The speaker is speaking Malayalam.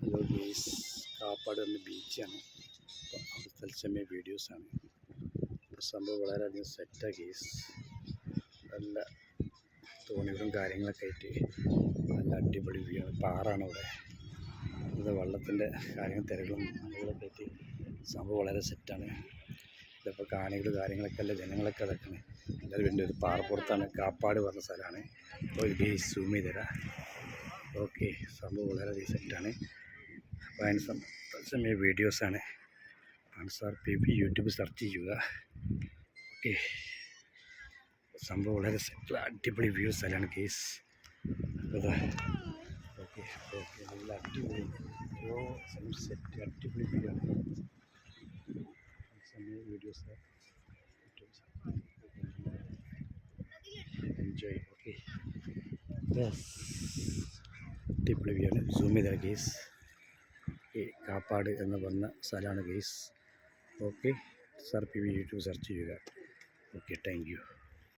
ഹലോ ഗെയ്സ്, കാപ്പാട് എന്ന ബീച്ചാണ്. അപ്പോൾ അത് തത്സമയ വീഡിയോസാണ്. അപ്പോൾ സംഭവം വളരെയധികം സെറ്റാണ് ഗെയ്സ്. നല്ല തോണികളും കാര്യങ്ങളൊക്കെ ആയിട്ട് നല്ല അടിപൊളി വ്യൂ ആണ്. പാറാണ് ഇവിടെ. ഇത് വെള്ളത്തിൻ്റെ തിരകളും അതുകളൊക്കെ ആയിട്ട് സംഭവം വളരെ സെറ്റാണ്. ഇതിപ്പോൾ കാണികൾ കാര്യങ്ങളൊക്കെ അല്ല, ജനങ്ങളൊക്കെ അതൊക്കെയാണ്. എല്ലാവരും വേണ്ടി ഒരു പാറപ്പുറത്താണ്, കാപ്പാട് പറഞ്ഞ സ്ഥലമാണ്. അപ്പോൾ ഇത് സൂം ചെയ്ത് തരാം. ഓക്കെ, സംഭവം വളരെ സെറ്റാണ്. അപ്പോൾ അതിന് തത്സമയ വീഡിയോസാണ്. അൻസാർ PB യൂട്യൂബ് സെർച്ച് ചെയ്യുക. ഓക്കെ, സംഭവം വളരെ സെറ്റ് അടിപൊളി വ്യൂ സ്ഥലമാണ് കേസ്. അതാ ഓക്കെ ഓക്കെ, നല്ല അടിപൊളി സെറ്റ് അടിപൊളി വ്യൂ ആണ്. തത്സമയ വീഡിയോസ് എൻജോയ്. ഓക്കെ, അടിപൊളി വ്യൂ ആണ്. സൂം ചെയ്ത കേസ്. കാപ്പാട് എന്ന് പറഞ്ഞ സ്ഥലമാണ് guys. Okay, sir PB YouTube search ചെയ്യുക. Okay, thank U.